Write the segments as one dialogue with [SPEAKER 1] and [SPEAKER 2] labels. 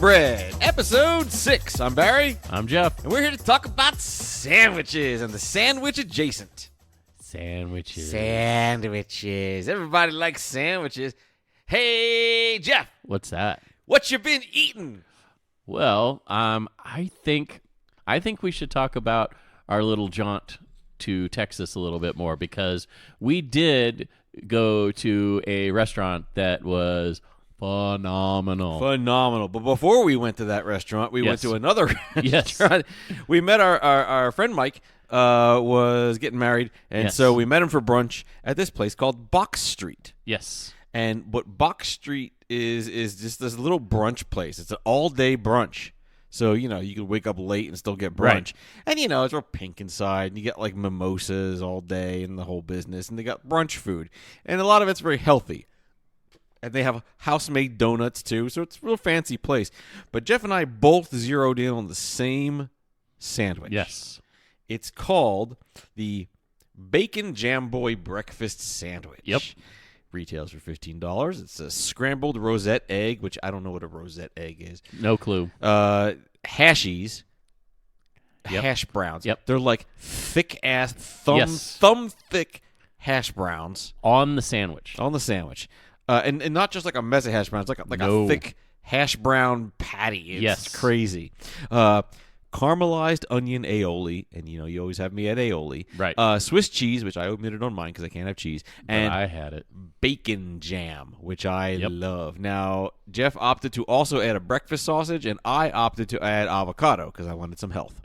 [SPEAKER 1] Bread, Episode 6. I'm Barry.
[SPEAKER 2] I'm Jeff.
[SPEAKER 1] And we're here to talk about sandwiches and the sandwich adjacent.
[SPEAKER 2] Sandwiches.
[SPEAKER 1] Everybody likes sandwiches. Hey, Jeff.
[SPEAKER 2] What's that?
[SPEAKER 1] What you been eating?
[SPEAKER 2] Well, I think we should talk about our little jaunt to Texas a little bit more, because we did go to a restaurant that was phenomenal.
[SPEAKER 1] But before we went to that restaurant, we went to another
[SPEAKER 2] Yes.
[SPEAKER 1] restaurant. We met our friend Mike, was getting married, and so we met him for brunch at this place called Box Street.
[SPEAKER 2] Yes.
[SPEAKER 1] And what Box Street is just this little brunch place. It's an all-day brunch. So, you can wake up late and still get brunch.
[SPEAKER 2] Right.
[SPEAKER 1] And, it's real pink inside. And you get, like, mimosas all day and the whole business. And they got brunch food. And a lot of it's very healthy. And they have house-made donuts, too. So it's a real fancy place. But Jeff and I both zeroed in on the same sandwich.
[SPEAKER 2] Yes.
[SPEAKER 1] It's called the Bacon Jam Boy Breakfast Sandwich.
[SPEAKER 2] Yep.
[SPEAKER 1] Retails for $15. It's a scrambled rosette egg, which I don't know what a rosette egg is.
[SPEAKER 2] No clue.
[SPEAKER 1] Hashies.
[SPEAKER 2] Yep.
[SPEAKER 1] Hash browns.
[SPEAKER 2] Yep.
[SPEAKER 1] They're like thick-ass,
[SPEAKER 2] Yes.
[SPEAKER 1] thumb-thick hash browns.
[SPEAKER 2] On the sandwich.
[SPEAKER 1] On the sandwich. And not just like a mess of hash browns, like a thick hash brown patty. It's crazy. Caramelized onion aioli, and you always have me at aioli.
[SPEAKER 2] Right.
[SPEAKER 1] Swiss cheese, which I omitted on mine because I can't have cheese. And
[SPEAKER 2] but I had it.
[SPEAKER 1] bacon jam, which I love. Now, Jeff opted to also add a breakfast sausage, and I opted to add avocado because I wanted some health.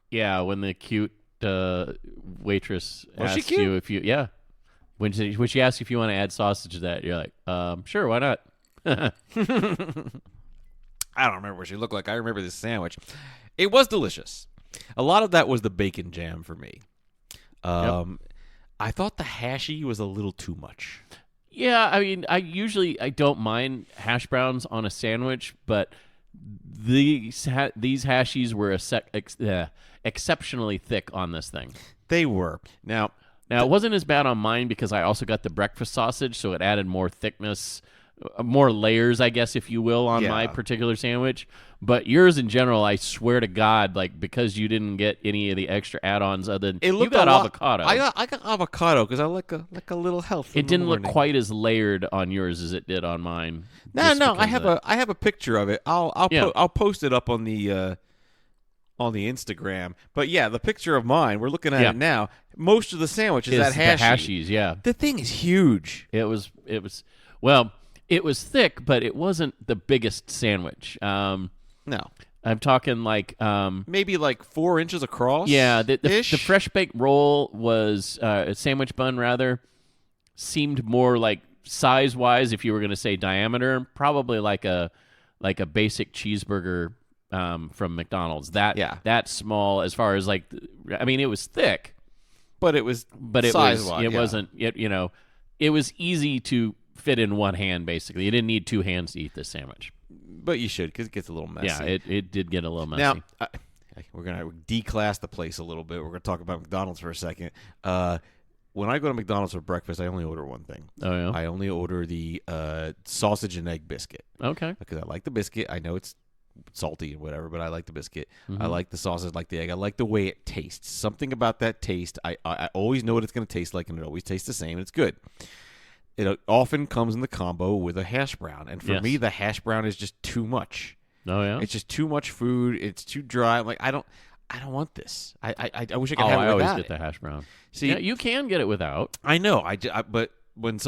[SPEAKER 2] Yeah, when the cute waitress
[SPEAKER 1] Was she
[SPEAKER 2] asked
[SPEAKER 1] cute?
[SPEAKER 2] you if you when she asked you if you want to add sausage to that, you're like, sure, why not?
[SPEAKER 1] I don't remember what she looked like. I remember this sandwich. It was delicious. A lot of that was the bacon jam for me. I thought the hashy was a little too much.
[SPEAKER 2] Yeah, I mean, I don't mind hash browns on a sandwich, but these hashies were exceptionally thick on this thing.
[SPEAKER 1] They were. Now
[SPEAKER 2] it wasn't as bad on mine because I also got the breakfast sausage, so it added more thickness, more layers, I guess, if you will, on my particular sandwich. But yours in general, I swear to God, like, because you didn't get any of the extra add-ons other than you got avocado.
[SPEAKER 1] I got avocado because I like a little health.
[SPEAKER 2] It didn't look quite as layered on yours as it did on mine.
[SPEAKER 1] No, I have a picture of it. I'll post it up on the Instagram. But yeah, the picture of mine, we're looking at it now. Most of the sandwich is that hashi.
[SPEAKER 2] The hashies, yeah.
[SPEAKER 1] The thing is huge.
[SPEAKER 2] It was thick, but it wasn't the biggest sandwich.
[SPEAKER 1] No.
[SPEAKER 2] I'm talking like
[SPEAKER 1] maybe like 4 inches across.
[SPEAKER 2] Yeah, the fresh baked roll was a sandwich bun rather seemed more like size-wise, if you were going to say diameter, probably like a basic cheeseburger from McDonald's. That small as far as like it was thick, but it wasn't it was easy to fit in one hand, basically. You didn't need two hands to eat this sandwich.
[SPEAKER 1] But you should, because it gets a little messy.
[SPEAKER 2] Yeah, it did get a little messy.
[SPEAKER 1] Now, we're going to declass the place a little bit. We're going to talk about McDonald's for a second. When I go to McDonald's for breakfast, I only order one thing.
[SPEAKER 2] Oh, yeah?
[SPEAKER 1] I only order the sausage and egg biscuit.
[SPEAKER 2] Okay.
[SPEAKER 1] Because I like the biscuit. I know it's salty and whatever, but I like the biscuit.
[SPEAKER 2] Mm-hmm.
[SPEAKER 1] I like the sausage, like the egg. I like the way it tastes. Something about that taste. I always know what it's going to taste like, and it always tastes the same. It's good. It often comes in the combo with a hash brown. And for me, the hash brown is just too much.
[SPEAKER 2] Oh, yeah?
[SPEAKER 1] It's just too much food. It's too dry. I'm like, I don't want this. I wish I could have it without
[SPEAKER 2] I always get
[SPEAKER 1] it.
[SPEAKER 2] the hash brown.
[SPEAKER 1] See,
[SPEAKER 2] yeah, you can get it without.
[SPEAKER 1] I know. But when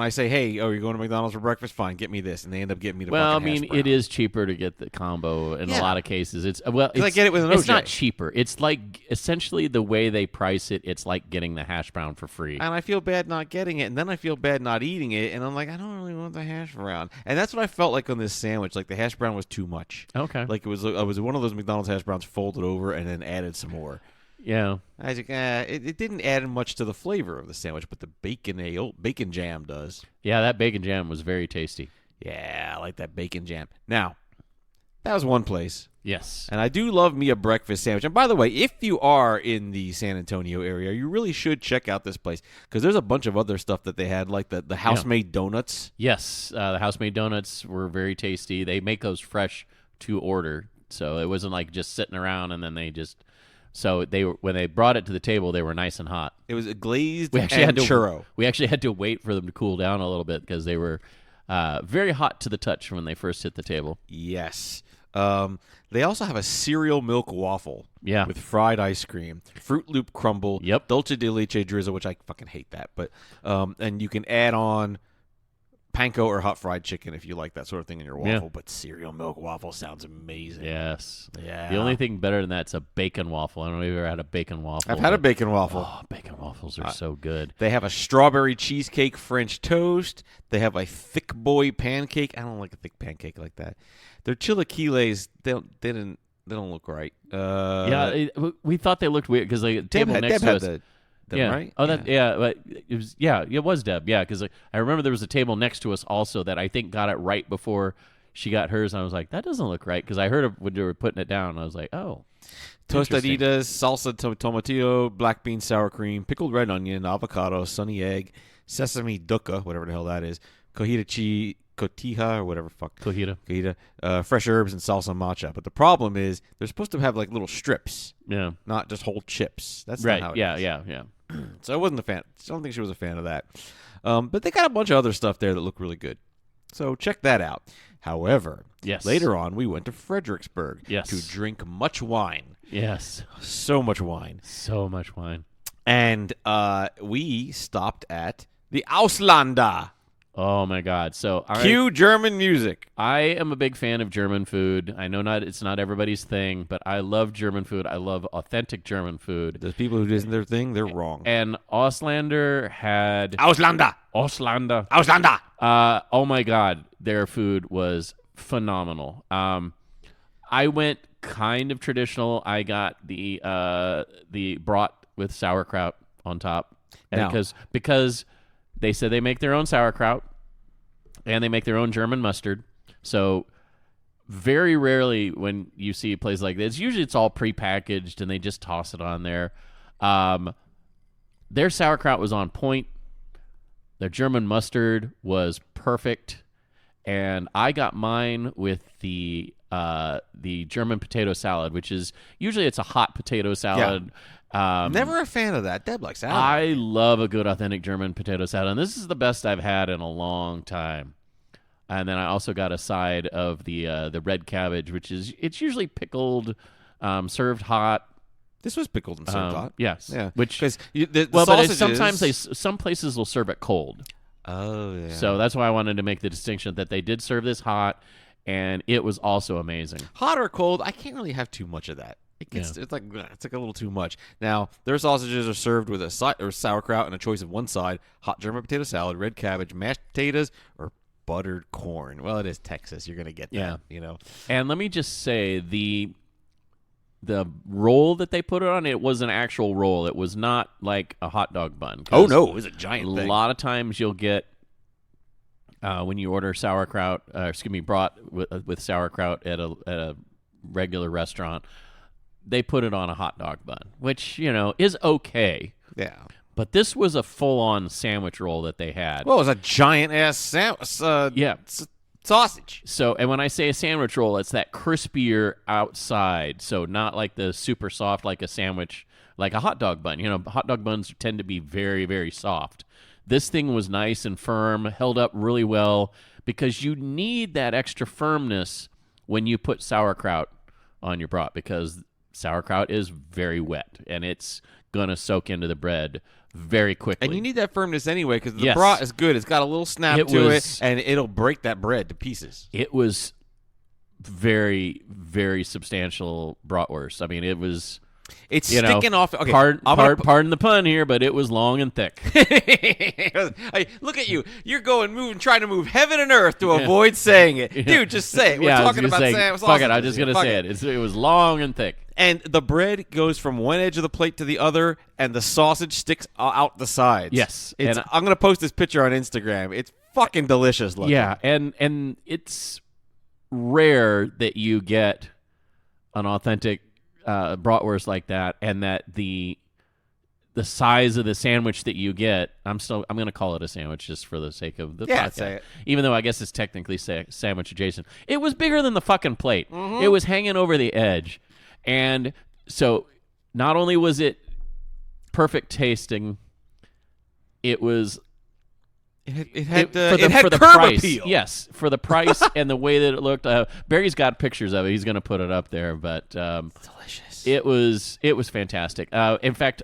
[SPEAKER 1] I say, hey, you're going to McDonald's for breakfast, fine, get me this, and they end up getting me the fucking hash brown.
[SPEAKER 2] It is cheaper to get the combo in a lot of cases. It's I
[SPEAKER 1] get it with an OJ.
[SPEAKER 2] It's not cheaper. It's like essentially the way they price it. It's like getting the hash brown for free.
[SPEAKER 1] And I feel bad not getting it, and then I feel bad not eating it, and I'm like, I don't really want the hash brown. And that's what I felt like on this sandwich. Like the hash brown was too much.
[SPEAKER 2] Okay.
[SPEAKER 1] Like it was one of those McDonald's hash browns folded over and then added some more.
[SPEAKER 2] Yeah.
[SPEAKER 1] I was like, it didn't add much to the flavor of the sandwich, but the bacon jam does.
[SPEAKER 2] Yeah, that bacon jam was very tasty.
[SPEAKER 1] Yeah, I like that bacon jam. Now, that was one place.
[SPEAKER 2] Yes.
[SPEAKER 1] And I do love me a breakfast sandwich. And by the way, if you are in the San Antonio area, you really should check out this place because there's a bunch of other stuff that they had, like the house-made donuts.
[SPEAKER 2] Yes, the house-made donuts were very tasty. They make those fresh to order. So it wasn't like just sitting around and then they just. So when they brought it to the table, they were nice and hot.
[SPEAKER 1] It was a glazed
[SPEAKER 2] We actually
[SPEAKER 1] and churro.
[SPEAKER 2] We actually had to wait for them to cool down a little bit because they were very hot to the touch when they first hit the table.
[SPEAKER 1] Yes. They also have a cereal milk waffle.
[SPEAKER 2] Yeah.
[SPEAKER 1] With fried ice cream, Fruit Loop crumble,
[SPEAKER 2] Yep.
[SPEAKER 1] dulce de leche drizzle, which I fucking hate that. But and you can add on panko or hot fried chicken if you like that sort of thing in your waffle.
[SPEAKER 2] Yeah.
[SPEAKER 1] But cereal milk waffle sounds amazing.
[SPEAKER 2] Yes.
[SPEAKER 1] Yeah.
[SPEAKER 2] The only thing better than that's a bacon waffle. I don't know if you've ever had a bacon waffle.
[SPEAKER 1] I've had a bacon waffle.
[SPEAKER 2] Oh, bacon waffles are so good.
[SPEAKER 1] They have a strawberry cheesecake French toast. They have a thick boy pancake. I don't like a thick pancake like that. Their chilaquiles, they don't look right.
[SPEAKER 2] We thought they looked weird because the table next to us.
[SPEAKER 1] Them,
[SPEAKER 2] yeah.
[SPEAKER 1] right?
[SPEAKER 2] Oh, but it was Deb. Yeah, because I remember there was a table next to us also that I think got it right before she got hers, and I was like, that doesn't look right because I heard when they were putting it down. I was like, oh.
[SPEAKER 1] Tostaditas, salsa tomatillo, black bean sour cream, pickled red onion, avocado, sunny egg, sesame dukkha, whatever the hell that is, cotija or whatever fuck.
[SPEAKER 2] Cojita.
[SPEAKER 1] Fresh herbs and salsa matcha. But the problem is they're supposed to have like little strips,
[SPEAKER 2] Yeah.
[SPEAKER 1] not just whole chips. That's
[SPEAKER 2] Right.
[SPEAKER 1] not how it is.
[SPEAKER 2] Yeah.
[SPEAKER 1] So I wasn't a fan. I don't think she was a fan of that. But they got a bunch of other stuff there that look really good. So check that out. However,
[SPEAKER 2] Yes.
[SPEAKER 1] later on we went to Fredericksburg
[SPEAKER 2] Yes.
[SPEAKER 1] to drink much wine.
[SPEAKER 2] Yes.
[SPEAKER 1] So much wine.
[SPEAKER 2] So much wine.
[SPEAKER 1] And we stopped at the Auslander.
[SPEAKER 2] Oh my God! So
[SPEAKER 1] Cue German music.
[SPEAKER 2] I am a big fan of German food. I know it's not everybody's thing, but I love German food. I love authentic German food.
[SPEAKER 1] Those people who isn't their thing, they're wrong.
[SPEAKER 2] And Auslander had
[SPEAKER 1] Auslander.
[SPEAKER 2] Oh my God, their food was phenomenal. I went kind of traditional. I got the brat with sauerkraut on top,
[SPEAKER 1] Now-
[SPEAKER 2] because they said they make their own sauerkraut and they make their own German mustard. So very rarely when you see a place like this, usually it's all prepackaged and they just toss it on there. Their sauerkraut was on point. Their German mustard was perfect. And I got mine with the German potato salad, which is usually it's a hot potato salad.
[SPEAKER 1] Never a fan of that. Deb likes that.
[SPEAKER 2] I love a good authentic German potato salad, and this is the best I've had in a long time. And then I also got a side of the red cabbage, which is it's usually pickled, served hot.
[SPEAKER 1] This was pickled and served hot.
[SPEAKER 2] Yes,
[SPEAKER 1] Yeah.
[SPEAKER 2] Which
[SPEAKER 1] Because the
[SPEAKER 2] but
[SPEAKER 1] sausages...
[SPEAKER 2] sometimes some places will serve it cold.
[SPEAKER 1] Oh, yeah.
[SPEAKER 2] So that's why I wanted to make the distinction that they did serve this hot, and it was also amazing.
[SPEAKER 1] Hot or cold, I can't really have too much of that. It's like a little too much. Now, their sausages are served with a sauerkraut and a choice of one side, hot German potato salad, red cabbage, mashed potatoes, or buttered corn. Well, it is Texas. You're going to get that, you know.
[SPEAKER 2] And let me just say, the roll that they put it on, it was an actual roll. It was not like a hot dog bun.
[SPEAKER 1] Oh, no. It was a giant
[SPEAKER 2] A
[SPEAKER 1] thing.
[SPEAKER 2] lot of times you'll get, when you order sauerkraut, brat with sauerkraut at a regular restaurant, they put it on a hot dog bun, which, is okay.
[SPEAKER 1] Yeah.
[SPEAKER 2] But this was a full-on sandwich roll that they had.
[SPEAKER 1] Well, it was a giant-ass sausage.
[SPEAKER 2] So, and when I say a sandwich roll, it's that crispier outside. So not like the super soft, like a sandwich, like a hot dog bun. Hot dog buns tend to be very, very soft. This thing was nice and firm, held up really well, because you need that extra firmness when you put sauerkraut on your brat, because sauerkraut is very wet, and it's going to soak into the bread very quickly.
[SPEAKER 1] And you need that firmness anyway, because the
[SPEAKER 2] Yes.
[SPEAKER 1] brat is good. It's got a little snap to it, and it'll break that bread to pieces.
[SPEAKER 2] It was very, very substantial bratwurst. I mean, it was...
[SPEAKER 1] It's sticking off. Okay,
[SPEAKER 2] pardon the pun here, but it was long and thick.
[SPEAKER 1] Hey, look at you. You're trying to move heaven and earth to avoid saying it. Dude, just say it. We're talking about
[SPEAKER 2] Sam. Fuck it, I'm just going to say it. It was long and thick.
[SPEAKER 1] And the bread goes from one edge of the plate to the other, and the sausage sticks out the sides.
[SPEAKER 2] Yes.
[SPEAKER 1] I'm going to post this picture on Instagram. It's fucking delicious looking.
[SPEAKER 2] Yeah, and it's rare that you get an authentic bratwurst like that, and that the the size of the sandwich that you get. I'm going to call it a sandwich just for the sake of the podcast.
[SPEAKER 1] say it.
[SPEAKER 2] Even though I guess it's technically sandwich adjacent. It was bigger than the fucking plate.
[SPEAKER 1] Mm-hmm.
[SPEAKER 2] It was hanging over the edge. And so not only was it perfect tasting, it was
[SPEAKER 1] It had
[SPEAKER 2] for the
[SPEAKER 1] curb
[SPEAKER 2] price.
[SPEAKER 1] appeal.
[SPEAKER 2] Yes, for the price and the way that it looked. Barry's got pictures of it. He's going to put it up there, but
[SPEAKER 1] Delicious.
[SPEAKER 2] it was fantastic. In fact,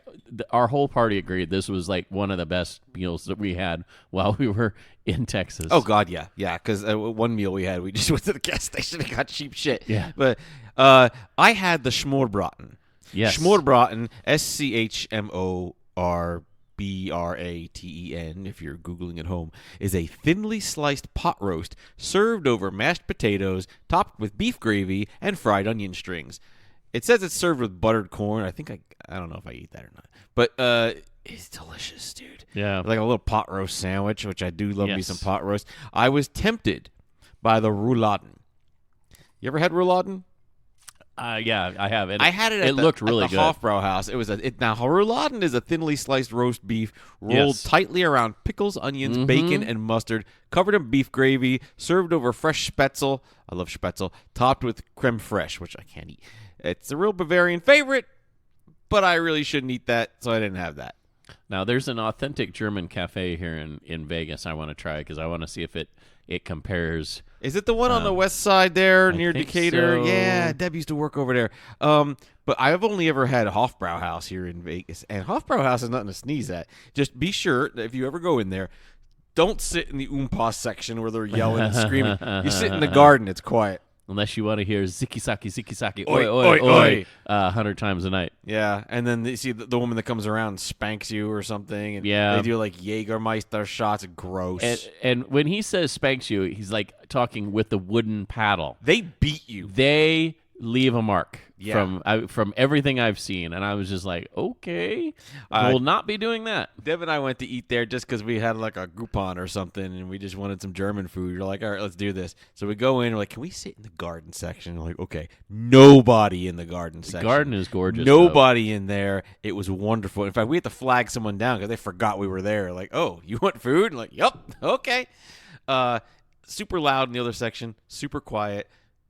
[SPEAKER 2] our whole party agreed this was like one of the best meals that we had while we were in Texas.
[SPEAKER 1] Oh God, yeah. Because one meal we had, we just went to the gas station and got cheap shit.
[SPEAKER 2] Yeah.
[SPEAKER 1] But I had the Schmorbraten.
[SPEAKER 2] Yes.
[SPEAKER 1] Schmorbraten, SCHMORBRATEN, if you're Googling at home, is a thinly sliced pot roast served over mashed potatoes, topped with beef gravy and fried onion strings. It says it's served with buttered corn. I think I don't know if I eat that or not. But it's delicious, dude.
[SPEAKER 2] Yeah.
[SPEAKER 1] Like a little pot roast sandwich, which I do love me
[SPEAKER 2] Yes.
[SPEAKER 1] some pot roast. I was tempted by the rouladen. You ever had rouladen?
[SPEAKER 2] Yeah, I have.
[SPEAKER 1] I had it.
[SPEAKER 2] It looked really
[SPEAKER 1] at the
[SPEAKER 2] good.
[SPEAKER 1] Hofbrauhaus. It was now rouladen is a thinly sliced roast beef rolled
[SPEAKER 2] Yes.
[SPEAKER 1] tightly around pickles, onions, bacon, and mustard, covered in beef gravy, served over fresh spätzle. I love spätzle, topped with creme fraiche, which I can't eat. It's a real Bavarian favorite, but I really shouldn't eat that, so I didn't have that.
[SPEAKER 2] Now, there's an authentic German cafe here in Vegas I want to try because I want to see if it compares.
[SPEAKER 1] Is it the one on the west side there
[SPEAKER 2] I
[SPEAKER 1] near
[SPEAKER 2] think
[SPEAKER 1] Decatur?
[SPEAKER 2] so.
[SPEAKER 1] Yeah, Deb used to work over there. But I've only ever had Hofbrauhaus here in Vegas, and Hofbrauhaus is nothing to sneeze at. Just be sure that if you ever go in there, don't sit in the Oompa section where they're yelling and screaming. You sit in the garden; it's quiet.
[SPEAKER 2] Unless you want to hear ziki-saki,
[SPEAKER 1] Oi,
[SPEAKER 2] oi,
[SPEAKER 1] oi,
[SPEAKER 2] oi,
[SPEAKER 1] oi.
[SPEAKER 2] 100 times a night.
[SPEAKER 1] Yeah, and then you see the woman that comes around and spanks you or something, and
[SPEAKER 2] Yeah.
[SPEAKER 1] they do like Jägermeister shots. Gross.
[SPEAKER 2] And when he says spanks you, he's like talking with the wooden paddle.
[SPEAKER 1] They beat you.
[SPEAKER 2] They leave a mark
[SPEAKER 1] Yeah.
[SPEAKER 2] from everything I've seen, and I was just like, okay, we'll not be doing that.
[SPEAKER 1] Deb and I went to eat there just because we had like a Groupon or something, and we just wanted some German food. We're like, all right, let's do this. So we go in. We're like, can we sit in the garden section? We're like, okay, nobody in the garden section.
[SPEAKER 2] Garden is gorgeous.
[SPEAKER 1] Nobody in there. It was wonderful. In fact, we had to flag someone down because they forgot we were there. Like, oh, you want food? And like, yup, okay. Super loud in the other section. Super quiet.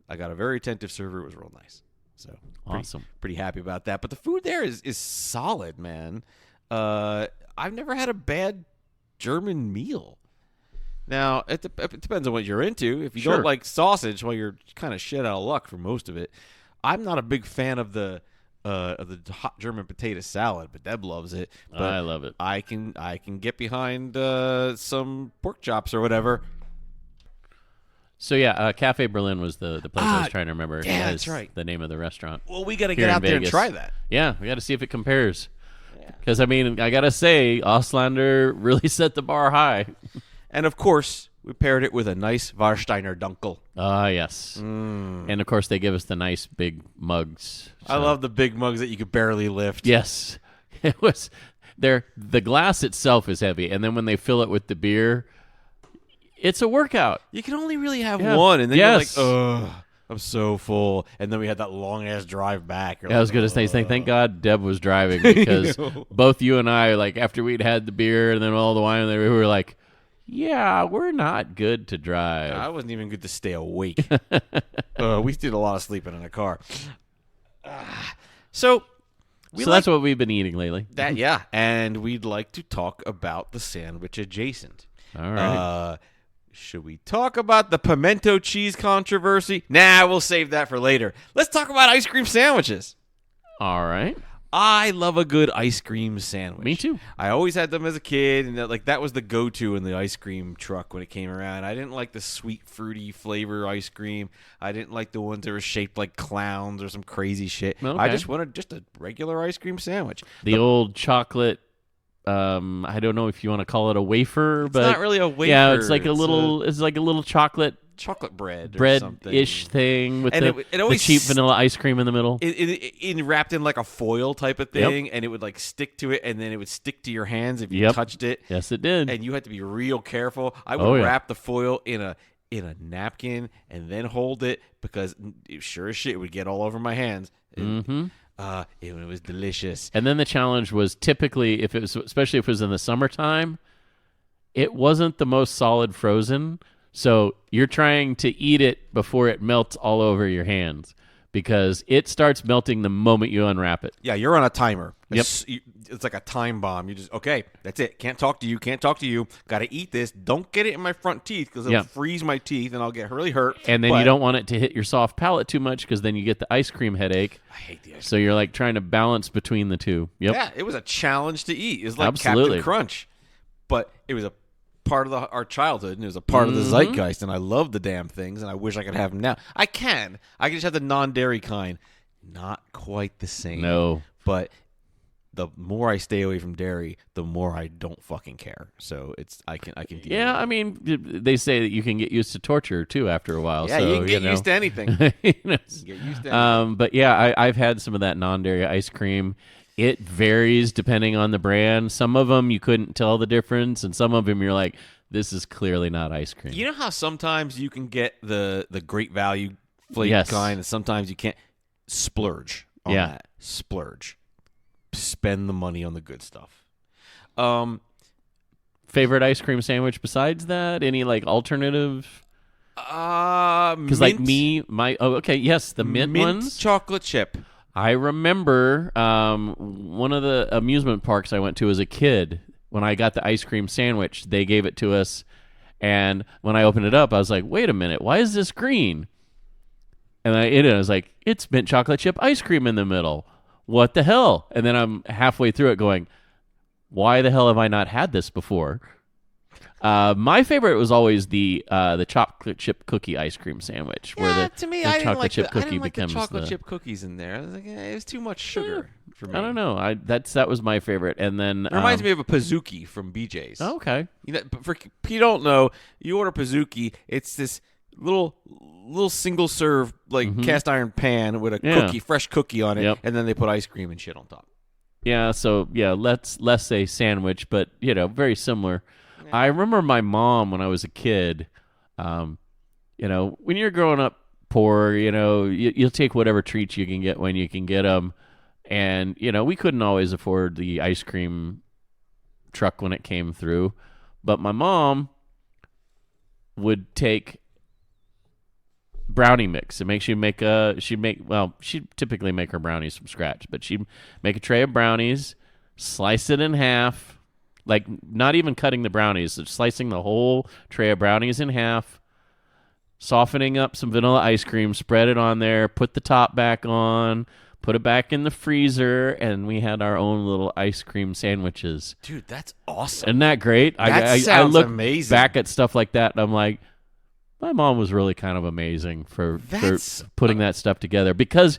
[SPEAKER 1] I got a very attentive server. It was real nice. So
[SPEAKER 2] Awesome.
[SPEAKER 1] Pretty happy about that. But the food there is solid, man. I've never had a bad German meal. Now, it depends on what you're into. If you
[SPEAKER 2] Sure.
[SPEAKER 1] don't like sausage, well, you're kind of shit out of luck for most of it. I'm not a big fan of the hot German potato salad, but Deb loves it. But
[SPEAKER 2] I love it.
[SPEAKER 1] I can get behind some pork chops or whatever.
[SPEAKER 2] So yeah, Cafe Berlin was the place I was trying to remember.
[SPEAKER 1] yeah,
[SPEAKER 2] as
[SPEAKER 1] that's right.
[SPEAKER 2] The name of the restaurant.
[SPEAKER 1] Well, we got to
[SPEAKER 2] Here
[SPEAKER 1] get
[SPEAKER 2] in
[SPEAKER 1] out there and
[SPEAKER 2] Vegas.
[SPEAKER 1] try that.
[SPEAKER 2] Yeah, we got to see if it compares. Because I mean, I gotta say, Auslander really set the bar high.
[SPEAKER 1] And of course, we paired it with a nice Warsteiner Dunkel.
[SPEAKER 2] Ah, yes. And of course, they give us the nice big mugs.
[SPEAKER 1] I love the big mugs that you could barely lift.
[SPEAKER 2] Yes, it was. The glass itself is heavy, and then when they fill it with the beer, it's a workout.
[SPEAKER 1] You can only really have
[SPEAKER 2] Yeah.
[SPEAKER 1] one, and then
[SPEAKER 2] Yes.
[SPEAKER 1] you're like, ugh, I'm so full. And then we had that long ass drive back. You're
[SPEAKER 2] I was
[SPEAKER 1] like,
[SPEAKER 2] going to say, thank God Deb was driving because both you and I, like after we'd had the beer and then all the wine, we were like, yeah, we're not good to drive.
[SPEAKER 1] I wasn't even good to stay awake. We did a lot of sleeping in the car. So
[SPEAKER 2] That's what we've been eating lately.
[SPEAKER 1] that, yeah. And we'd like to talk about the sandwich adjacent.
[SPEAKER 2] All right.
[SPEAKER 1] Should we talk about the pimento cheese controversy? Nah, we'll save that for later. Let's talk about ice cream sandwiches.
[SPEAKER 2] All right.
[SPEAKER 1] I love a good ice cream sandwich.
[SPEAKER 2] Me too.
[SPEAKER 1] I always had them as a kid, and that was the go-to in the ice cream truck when it came around. I didn't like the sweet, fruity flavor ice cream. I didn't like the ones that were shaped like clowns or some crazy shit.
[SPEAKER 2] Okay.
[SPEAKER 1] I just wanted just a regular ice cream sandwich.
[SPEAKER 2] The old chocolate. I don't know if you want to call it a wafer, but
[SPEAKER 1] It's not really a wafer.
[SPEAKER 2] yeah, it's like a little chocolate
[SPEAKER 1] chocolate bread or something.
[SPEAKER 2] bread-ish thing with
[SPEAKER 1] And
[SPEAKER 2] the
[SPEAKER 1] it always
[SPEAKER 2] cheap vanilla ice cream in the middle.
[SPEAKER 1] in wrapped in like a foil type of thing, and it would like stick to it, and then it would stick to your hands if you
[SPEAKER 2] Yep.
[SPEAKER 1] touched it.
[SPEAKER 2] Yes, it did.
[SPEAKER 1] And you had to be real careful. I would
[SPEAKER 2] Oh, yeah.
[SPEAKER 1] wrap the foil in a napkin and then hold it because sure as shit it would get all over my hands.
[SPEAKER 2] Mm-hmm.
[SPEAKER 1] It was delicious.
[SPEAKER 2] And then the challenge was typically, especially if it was in the summertime, it wasn't the most solid frozen. So you're trying to eat it before it melts all over your hands because it starts melting the moment you unwrap it.
[SPEAKER 1] Yeah, you're on a timer.
[SPEAKER 2] Yep.
[SPEAKER 1] It's like a time bomb. You just, okay, that's it. Can't talk to you. Got to eat this. Don't get it in my front teeth because it'll freeze my teeth and I'll get really hurt.
[SPEAKER 2] And then you don't want it to hit your soft palate too much because then you get the ice cream headache.
[SPEAKER 1] I hate the ice cream.
[SPEAKER 2] So you're like trying to balance between the two. Yep.
[SPEAKER 1] Yeah, it was a challenge to eat. It was like
[SPEAKER 2] Absolutely.
[SPEAKER 1] Captain Crunch. But it was a part of our childhood, and it was a part of the zeitgeist, and I love the damn things, and I wish I could have them now. I can just have the non-dairy kind. Not quite the same.
[SPEAKER 2] No.
[SPEAKER 1] But the more I stay away from dairy, the more I don't fucking care. So I can deal with it.
[SPEAKER 2] I mean, they say that you can get used to torture too after a while.
[SPEAKER 1] Yeah,
[SPEAKER 2] so,
[SPEAKER 1] you can get used to anything.
[SPEAKER 2] You know.
[SPEAKER 1] Get used to anything.
[SPEAKER 2] But yeah, I've had some of that non-dairy ice cream. It varies depending on the brand. Some of them you couldn't tell the difference, and some of them you're like, this is clearly not ice cream.
[SPEAKER 1] You know how sometimes you can get the great value flake kind, and sometimes you can't? Splurge on that. Splurge. Spend the money on the good stuff.
[SPEAKER 2] Favorite ice cream sandwich besides that? Any like alternative? Because like the mint ones.
[SPEAKER 1] Chocolate chip.
[SPEAKER 2] I remember one of the amusement parks I went to as a kid. When I got the ice cream sandwich, they gave it to us, and when I opened it up, I was like, "Wait a minute, why is this green?" And I was like, "It's mint chocolate chip ice cream in the middle. What the hell?" And then I'm halfway through it, going, "Why the hell have I not had this before?" My favorite was always the chocolate chip cookie ice cream sandwich, where the chocolate chip cookie becomes
[SPEAKER 1] the chocolate chip cookies in there. I was like, it was too much sugar for me.
[SPEAKER 2] I don't know. That was my favorite, and then
[SPEAKER 1] it reminds me of a Pizookie from BJ's.
[SPEAKER 2] Oh, okay.
[SPEAKER 1] You know, for if you don't know, you order Pizookie. It's this little single serve cast iron pan with a fresh cookie on it, and then they put ice cream and shit on top.
[SPEAKER 2] Yeah. So let's say sandwich, but very similar. I remember my mom when I was a kid, when you're growing up poor, you'll take whatever treats you can get when you can get them. And, we couldn't always afford the ice cream truck when it came through. But my mom would take brownie mix and she'd typically make her brownies from scratch, but she'd make a tray of brownies, slice it in half. Like, not even cutting the brownies, just slicing the whole tray of brownies in half, softening up some vanilla ice cream, spread it on there, put the top back on, put it back in the freezer, and we had our own little ice cream sandwiches.
[SPEAKER 1] Dude, that's awesome.
[SPEAKER 2] Isn't that great?
[SPEAKER 1] I look amazing.
[SPEAKER 2] Back at stuff like that, and I'm like, my mom was really kind of amazing for putting that stuff together, because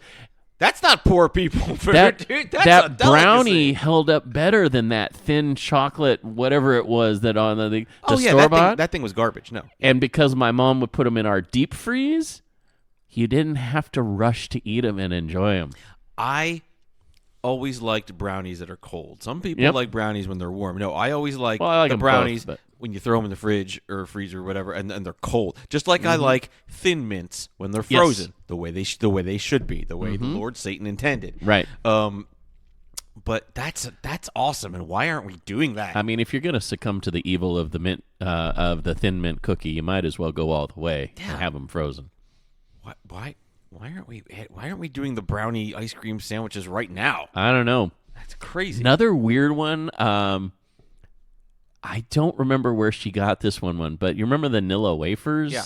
[SPEAKER 1] that's not poor people.
[SPEAKER 2] That brownie held up better than that thin chocolate, whatever it was that on the store-bought.
[SPEAKER 1] That thing was garbage. No,
[SPEAKER 2] and because my mom would put them in our deep freeze, you didn't have to rush to eat them and enjoy them.
[SPEAKER 1] I always liked brownies that are cold. Some people like brownies when they're warm. No, I always like the brownies when you throw them in the fridge or freezer or whatever, and they're cold. Just like I like Thin Mints when they're frozen, the way they should be, the way the Lord Satan intended.
[SPEAKER 2] Right.
[SPEAKER 1] But that's awesome. And why aren't we doing that?
[SPEAKER 2] I mean, if you're gonna succumb to the evil of the mint of the Thin Mint cookie, you might as well go all the way and have them frozen.
[SPEAKER 1] Why aren't we doing the brownie ice cream sandwiches right now?
[SPEAKER 2] I don't know.
[SPEAKER 1] That's crazy.
[SPEAKER 2] Another weird one. I don't remember where she got this one, but you remember the Nilla wafers?
[SPEAKER 1] Yeah.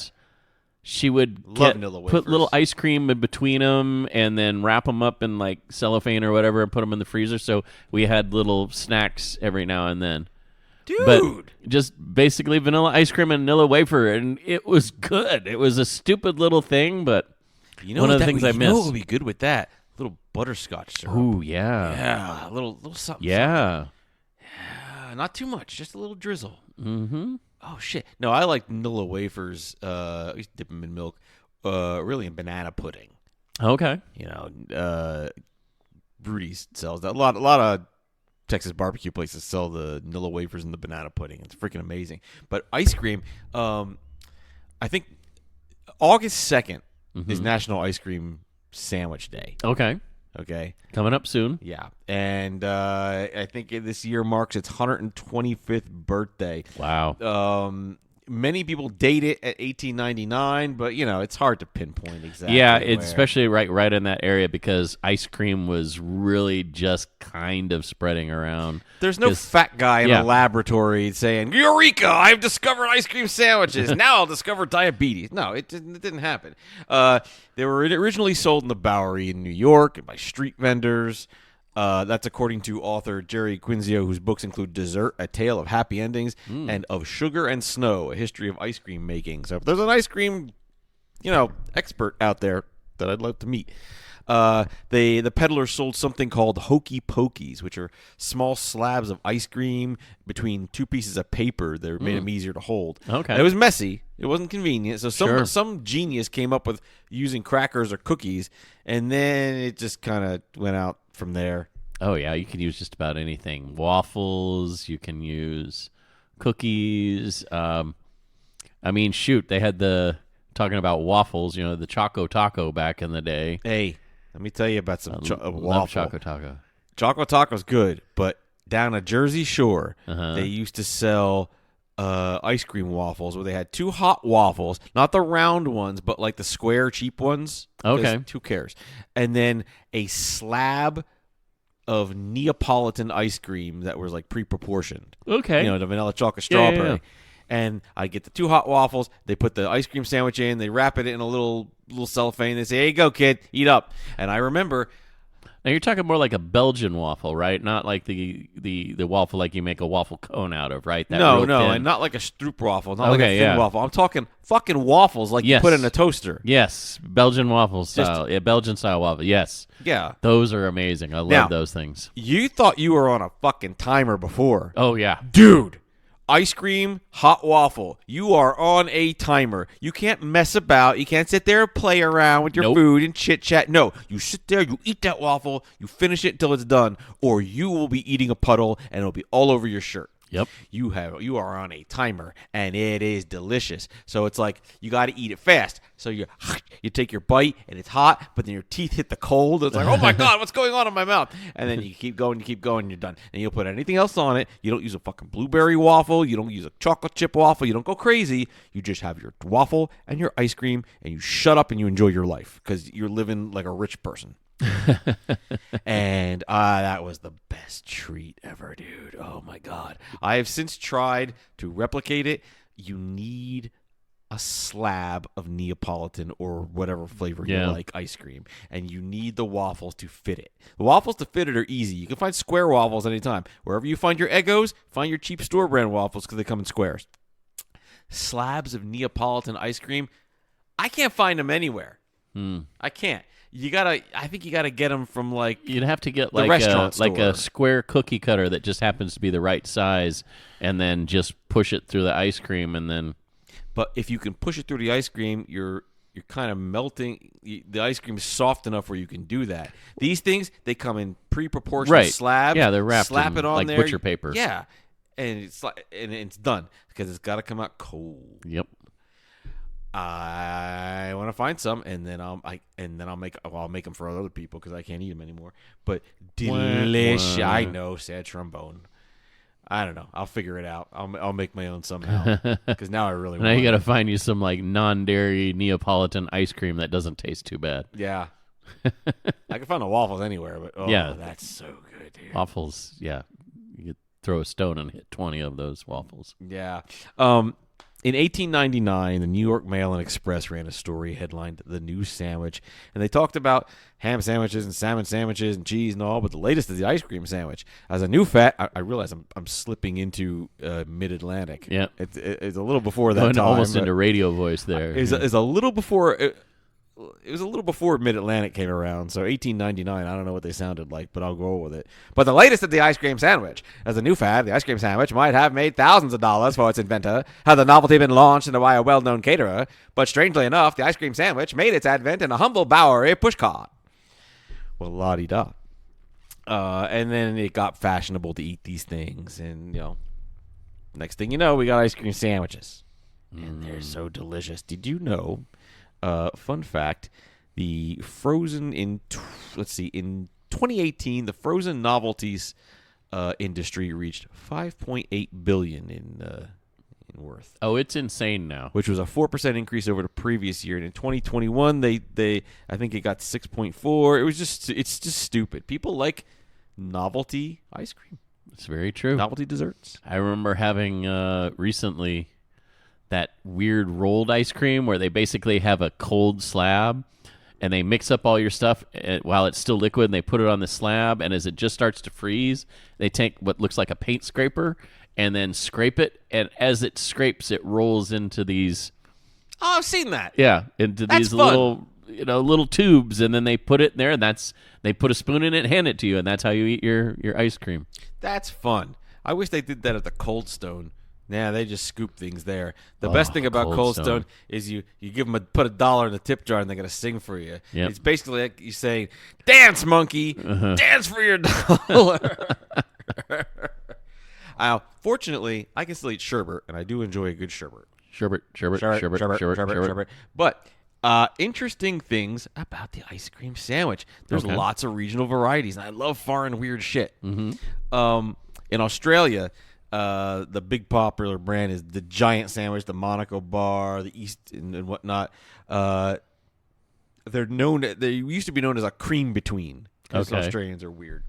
[SPEAKER 2] She would put little ice cream in between them and then wrap them up in like cellophane or whatever and put them in the freezer. So we had little snacks every now and then.
[SPEAKER 1] Dude.
[SPEAKER 2] But just basically vanilla ice cream and Nilla wafer, and it was good. It was a stupid little thing, but one of the things I miss.
[SPEAKER 1] You know what would be good with that? Little butterscotch syrup.
[SPEAKER 2] Ooh, yeah.
[SPEAKER 1] Yeah, a little something.
[SPEAKER 2] Yeah.
[SPEAKER 1] Not too much, just a little drizzle.
[SPEAKER 2] Mm-hmm.
[SPEAKER 1] Oh, shit. No, I like Nilla wafers. I used to dip them in milk, really in banana pudding.
[SPEAKER 2] Okay.
[SPEAKER 1] Rudy's sells that. A lot of Texas barbecue places sell the Nilla wafers and the banana pudding. It's freaking amazing. But ice cream, I think August 2nd is National Ice Cream Sandwich Day.
[SPEAKER 2] Okay.
[SPEAKER 1] Okay.
[SPEAKER 2] Coming up soon.
[SPEAKER 1] Yeah. And I think this year marks its 125th birthday.
[SPEAKER 2] Wow.
[SPEAKER 1] Many people date it at 1899, but it's hard to pinpoint exactly.
[SPEAKER 2] Yeah,
[SPEAKER 1] where.
[SPEAKER 2] it's especially right in that area because ice cream was really just kind of spreading around.
[SPEAKER 1] There's no fat guy in a laboratory saying, "Eureka! I've discovered ice cream sandwiches. Now I'll discover diabetes." No, it didn't happen. They were originally sold in the Bowery in New York by street vendors. That's according to author Jerry Quinzio, whose books include Dessert, A Tale of Happy Endings, and Of Sugar and Snow, A History of Ice Cream Making. So if there's an ice cream, expert out there that I'd love to meet. The peddlers sold something called hokey pokeys, which are small slabs of ice cream between two pieces of paper that made them easier to hold.
[SPEAKER 2] Okay.
[SPEAKER 1] And it was messy. It wasn't convenient. So
[SPEAKER 2] Sure.
[SPEAKER 1] some genius came up with using crackers or cookies, and then it just kind of went out from there.
[SPEAKER 2] Oh, yeah, you can use just about anything. Waffles, you can use cookies. Shoot, they had talking about waffles, the Choco Taco back in the day.
[SPEAKER 1] Hey, let me tell you about some
[SPEAKER 2] Love
[SPEAKER 1] waffle.
[SPEAKER 2] Choco Taco.
[SPEAKER 1] Choco Taco's good, but down at Jersey Shore,
[SPEAKER 2] Uh-huh.
[SPEAKER 1] they used to sell ice cream waffles where they had two hot waffles, not the round ones, but like the square cheap ones.
[SPEAKER 2] Okay.
[SPEAKER 1] Who cares? And then a slab of Neapolitan ice cream that was like pre-proportioned.
[SPEAKER 2] Okay.
[SPEAKER 1] The vanilla chocolate
[SPEAKER 2] Yeah,
[SPEAKER 1] strawberry.
[SPEAKER 2] yeah.
[SPEAKER 1] And I get the two hot waffles. They put the ice cream sandwich in. They wrap it in a little cellophane. They say, "Here you go, kid. Eat up." And I remember.
[SPEAKER 2] Now you're talking more like a Belgian waffle, right? Not like the waffle like you make a waffle cone out of, right? That
[SPEAKER 1] No,
[SPEAKER 2] real thin.
[SPEAKER 1] and not like a Stroopwaffle, not like a
[SPEAKER 2] Okay,
[SPEAKER 1] thin
[SPEAKER 2] yeah.
[SPEAKER 1] waffle. I'm talking fucking waffles like you put in a toaster.
[SPEAKER 2] Yes, Belgian waffle style. Belgian style waffle. Yes.
[SPEAKER 1] Yeah.
[SPEAKER 2] Those are amazing. I love
[SPEAKER 1] Now,
[SPEAKER 2] those things.
[SPEAKER 1] You thought you were on a fucking timer before.
[SPEAKER 2] Oh, yeah.
[SPEAKER 1] Dude, ice cream, hot waffle. You are on a timer. You can't mess about. You can't sit there and play around with your
[SPEAKER 2] Nope.
[SPEAKER 1] food and chit-chat. No, you sit there, you eat that waffle, you finish it until it's done, or you will be eating a puddle and it'll be all over your shirt.
[SPEAKER 2] Yep.
[SPEAKER 1] You are on a timer, and it is delicious. So it's like you got to eat it fast. So you take your bite, and it's hot, but then your teeth hit the cold. It's like, oh my god, what's going on in my mouth? And then you keep going, and you're done. And you'll put anything else on it. You don't use a fucking blueberry waffle. You don't use a chocolate chip waffle. You don't go crazy. You just have your waffle and your ice cream, and you shut up and you enjoy your life because you're living like a rich person. And that was the best treat ever, dude. Oh my god. I have since tried to replicate it. You need a slab of Neapolitan or whatever flavor you like ice cream, and you need the waffles to fit it. The waffles to fit it are easy. You can find square waffles anytime. Wherever you find your Eggos, find your cheap store brand waffles because they come in squares. Slabs of Neapolitan ice cream, I can't find them anywhere. I can't. I think you gotta get them from like
[SPEAKER 2] You'd have to get
[SPEAKER 1] the
[SPEAKER 2] like
[SPEAKER 1] restaurant
[SPEAKER 2] like
[SPEAKER 1] store.
[SPEAKER 2] a square cookie cutter that just happens to be the right size, and then just push it through the ice cream, and then.
[SPEAKER 1] But if you can push it through the ice cream, you're kind of melting. The ice cream is soft enough where you can do that. These things, they come in pre-proportioned slabs.
[SPEAKER 2] Yeah, they're wrapped
[SPEAKER 1] Slap
[SPEAKER 2] in,
[SPEAKER 1] it on
[SPEAKER 2] like
[SPEAKER 1] there.
[SPEAKER 2] butcher paper.
[SPEAKER 1] Yeah, and it's done because it's got to come out cold.
[SPEAKER 2] Yep.
[SPEAKER 1] I want to find some, and then I'll make them for other people because I can't eat them anymore. But delicious. I know, sad trombone. I don't know. I'll figure it out. I'll make my own somehow because now I really
[SPEAKER 2] Now
[SPEAKER 1] want
[SPEAKER 2] you got to
[SPEAKER 1] it.
[SPEAKER 2] find you some like non-dairy Neapolitan ice cream that doesn't taste too bad.
[SPEAKER 1] Yeah. I can find the waffles anywhere, but
[SPEAKER 2] Yeah.
[SPEAKER 1] that's so good, dude.
[SPEAKER 2] Waffles, yeah. You could throw a stone and hit 20 of those waffles.
[SPEAKER 1] Yeah. In 1899, the New York Mail and Express ran a story headlined "The New Sandwich," and they talked about ham sandwiches and salmon sandwiches and cheese and all, but the latest is the ice cream sandwich. As a new fat, I realize I'm slipping into mid-Atlantic.
[SPEAKER 2] Yeah.
[SPEAKER 1] It's a little before that
[SPEAKER 2] Going
[SPEAKER 1] time.
[SPEAKER 2] almost
[SPEAKER 1] but
[SPEAKER 2] into radio voice there.
[SPEAKER 1] It's a little before. It was a little before Mid-Atlantic came around, so 1899, I don't know what they sounded like, but I'll go with it. But the latest is the ice cream sandwich. As a new fad, the ice cream sandwich might have made thousands of dollars for its inventor, had the novelty been launched into by a well-known caterer. But strangely enough, the ice cream sandwich made its advent in a humble Bowery pushcart. Well, la-di-da. And then it got fashionable to eat these things, and, next thing you know, we got ice cream sandwiches. And they're so delicious. Did you know... fun fact, the frozen in 2018, the frozen novelties industry reached $5.8 billion in worth.
[SPEAKER 2] Oh, it's insane now.
[SPEAKER 1] Which was a 4% increase over the previous year. And in 2021, they I think it got 6.4. It's just stupid. People like novelty ice cream.
[SPEAKER 2] It's very true.
[SPEAKER 1] Novelty desserts.
[SPEAKER 2] I remember having recently that weird rolled ice cream where they basically have a cold slab and they mix up all your stuff while it's still liquid and they put it on the slab, and as it just starts to freeze, they take what looks like a paint scraper and then scrape it, and as it scrapes, it rolls into these.
[SPEAKER 1] Oh, I've seen that.
[SPEAKER 2] Yeah, into
[SPEAKER 1] That's
[SPEAKER 2] these
[SPEAKER 1] fun.
[SPEAKER 2] little tubes, and then they put it in there, and they put a spoon in it and hand it to you, and that's how you eat your ice cream.
[SPEAKER 1] That's fun. I wish they did that at the Cold Stone. Yeah, they just scoop things there. The best thing about Cold Stone is you give them put $1 in the tip jar and they're gonna sing for you.
[SPEAKER 2] Yep.
[SPEAKER 1] It's basically like you saying, "Dance, monkey, dance for your $1." Fortunately, I can still eat sherbet, and I do enjoy a good sherbet.
[SPEAKER 2] Sherbet.
[SPEAKER 1] But interesting things about the ice cream sandwich. There's lots of regional varieties, and I love foreign weird shit. Mm-hmm. In Australia, the big popular brand is the giant sandwich, the Monaco bar, the East and whatnot. They used to be known as a cream between because Australians are weird.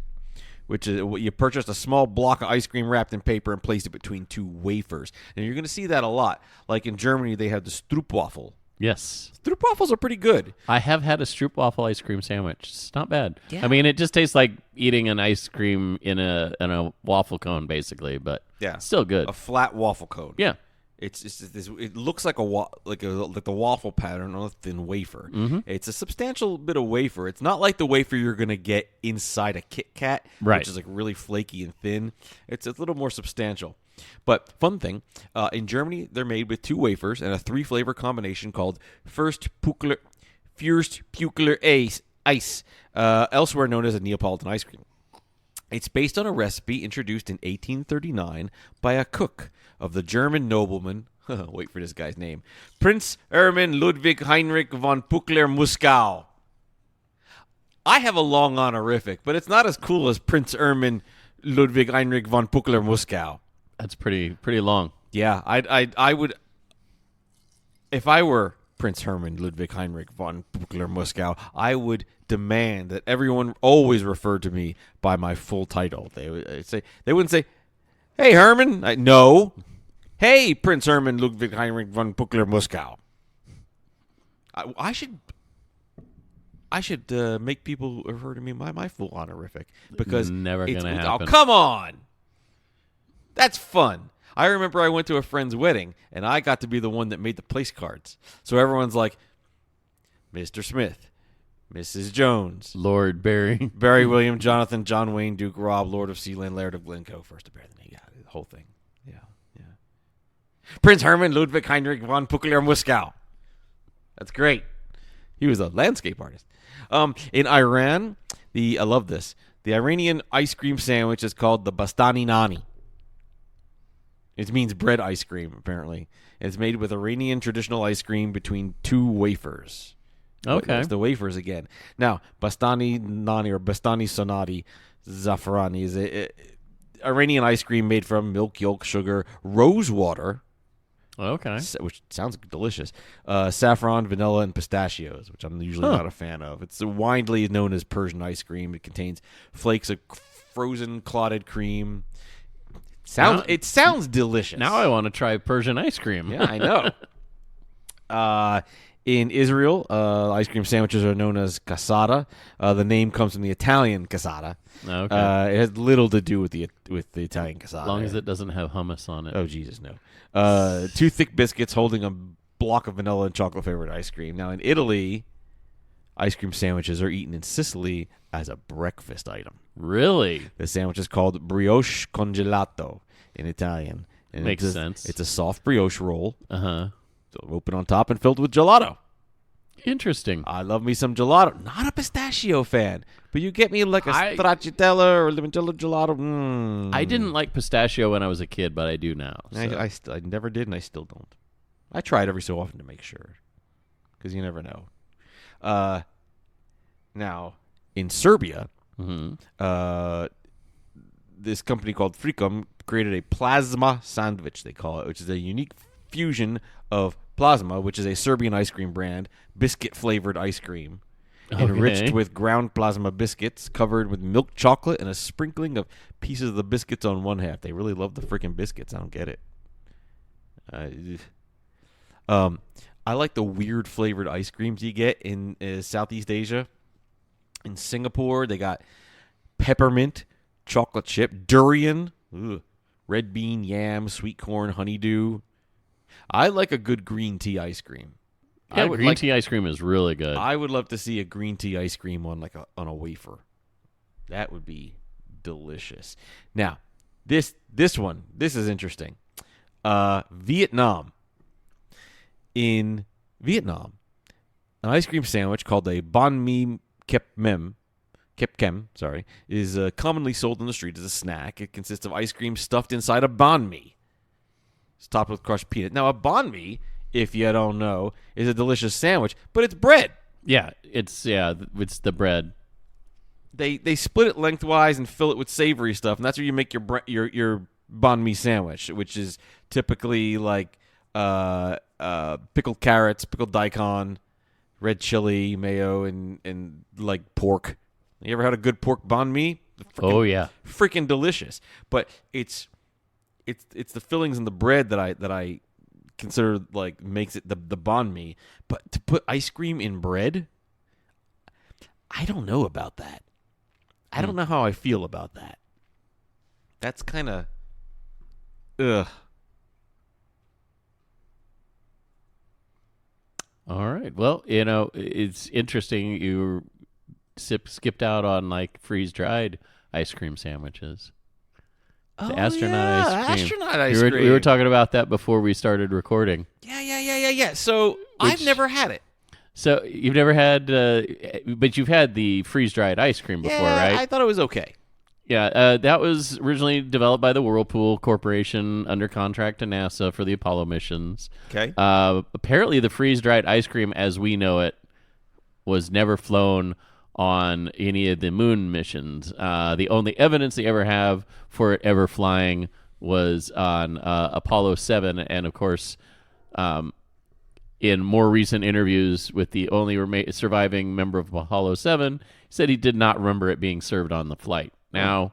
[SPEAKER 1] Which is you purchased a small block of ice cream wrapped in paper and placed it between two wafers. And you're going to see that a lot. Like in Germany, they have the Stroopwaffle.
[SPEAKER 2] Yes.
[SPEAKER 1] Stroopwaffles are pretty good.
[SPEAKER 2] I have had a Stroopwaffle ice cream sandwich. It's not bad.
[SPEAKER 1] Yeah.
[SPEAKER 2] I mean, it just tastes like eating an ice cream in a waffle cone, basically, but still good.
[SPEAKER 1] A flat waffle cone.
[SPEAKER 2] Yeah.
[SPEAKER 1] It's just this. It looks like like the waffle pattern on a thin wafer.
[SPEAKER 2] Mm-hmm.
[SPEAKER 1] It's a substantial bit of wafer. It's not like the wafer you're gonna get inside a Kit Kat,
[SPEAKER 2] right,
[SPEAKER 1] which is like really flaky and thin. It's a little more substantial. But fun thing, in Germany they're made with 2 wafers and a 3-flavor combination called Fürstpuckler Ice, elsewhere known as a Neapolitan ice cream. It's based on a recipe introduced in 1839 by a cook of the German nobleman, wait for this guy's name, Prince Ermin Ludwig Heinrich von Puckler-Muskau. I have a long honorific, but it's not as cool as Prince Ermin Ludwig Heinrich von Puckler-Muskau.
[SPEAKER 2] That's pretty long.
[SPEAKER 1] Yeah, I would, if I were Prince Hermann Ludwig Heinrich von Puckler-Muskau, I would demand that everyone always refer to me by my full title. They wouldn't say, "Hey Herman," no. "Hey Prince Hermann Ludwig Heinrich von Puckler-Muskau." I should make people refer to me by my full honorific because
[SPEAKER 2] never gonna happen.
[SPEAKER 1] Oh, come on, that's fun. I remember I went to a friend's wedding, and I got to be the one that made the place cards. So everyone's like, Mr. Smith, Mrs. Jones,
[SPEAKER 2] Lord Barry,
[SPEAKER 1] Barry William, Jonathan, John Wayne, Duke Rob, Lord of Sealand, Laird of Glencoe, first to bear the name. Yeah, the whole thing. Yeah. Prince Hermann Ludwig Heinrich von Puckler-Muskau. That's great. He was a landscape artist. In Iran, I love this. The Iranian ice cream sandwich is called the Bastani Nani. It means bread ice cream, apparently. It's made with Iranian traditional ice cream between 2 wafers.
[SPEAKER 2] Okay.
[SPEAKER 1] It's the wafers again. Now, Bastani Nani or Bastani Sonati Zafarani is a Iranian ice cream made from milk, yolk, sugar, rose water.
[SPEAKER 2] Okay.
[SPEAKER 1] Which sounds delicious. Saffron, vanilla, and pistachios, which I'm usually not a fan of. It's widely known as Persian ice cream. It contains flakes of frozen clotted cream. It sounds delicious.
[SPEAKER 2] Now I want to try Persian ice cream.
[SPEAKER 1] Yeah, I know. In Israel, ice cream sandwiches are known as cassata. The name comes from the Italian cassata.
[SPEAKER 2] Okay.
[SPEAKER 1] It has little to do with the Italian cassata.
[SPEAKER 2] As long as it doesn't have hummus on it.
[SPEAKER 1] Oh, Jesus, no. 2 thick biscuits holding a block of vanilla and chocolate-flavored ice cream. Now, in Italy, ice cream sandwiches are eaten in Sicily as a breakfast item.
[SPEAKER 2] Really?
[SPEAKER 1] The sandwich is called brioche congelato in Italian. And
[SPEAKER 2] Makes sense.
[SPEAKER 1] It's a soft brioche roll.
[SPEAKER 2] Uh-huh.
[SPEAKER 1] Open on top and filled with gelato.
[SPEAKER 2] Interesting.
[SPEAKER 1] I love me some gelato. Not a pistachio fan, but you get me like a stracciatella or limoncello gelato.
[SPEAKER 2] I didn't like pistachio when I was a kid, but I do now. So.
[SPEAKER 1] I never did, and I still don't. I try it every so often to make sure, because you never know. Now, in Serbia,
[SPEAKER 2] Mm-hmm.
[SPEAKER 1] this company called Frikom created a plasma sandwich, they call it, which is a unique fusion of plasma, which is a Serbian ice cream brand, biscuit-flavored ice cream, enriched with ground plasma biscuits, covered with milk chocolate, and a sprinkling of pieces of the biscuits on one half. They really love the freaking biscuits. I don't get it. I like the weird flavored ice creams you get in Southeast Asia. In Singapore, they got peppermint, chocolate chip, durian, red bean, yam, sweet corn, honeydew. I like a good green tea ice cream.
[SPEAKER 2] Yeah, green tea ice cream is really good.
[SPEAKER 1] I would love to see a green tea ice cream on on a wafer. That would be delicious. Now, this is interesting. Vietnam. In Vietnam, an ice cream sandwich called a banh mi kep kem, is commonly sold on the street as a snack. It consists of ice cream stuffed inside a banh mi. It's topped with crushed peanut. Now, a banh mi, if you don't know, is a delicious sandwich, but it's bread.
[SPEAKER 2] Yeah, it's the bread.
[SPEAKER 1] They split it lengthwise and fill it with savory stuff, and that's where you make your banh mi sandwich, which is typically like pickled carrots, pickled daikon, red chili, mayo, and like pork. You ever had a good pork banh mi?
[SPEAKER 2] Oh yeah,
[SPEAKER 1] freaking delicious. But it's the fillings in the bread that I consider like makes it the banh mi. But to put ice cream in bread, I don't know about that. I don't know how I feel about that. That's kind of ugh.
[SPEAKER 2] All right. Well, it's interesting you skipped out on like freeze-dried ice cream sandwiches. The astronaut ice cream.
[SPEAKER 1] Astronaut ice cream.
[SPEAKER 2] We were talking about that before we started recording.
[SPEAKER 1] Yeah. So I've never had it.
[SPEAKER 2] So you've never had, but you've had the freeze-dried ice cream before, right?
[SPEAKER 1] I thought it was okay.
[SPEAKER 2] Yeah, that was originally developed by the Whirlpool Corporation under contract to NASA for the Apollo missions.
[SPEAKER 1] Okay.
[SPEAKER 2] Apparently, the freeze-dried ice cream, as we know it, was never flown on any of the moon missions. The only evidence they ever have for it ever flying was on Apollo 7, and of course, in more recent interviews with the only surviving member of Apollo 7, he said he did not remember it being served on the flight. Now,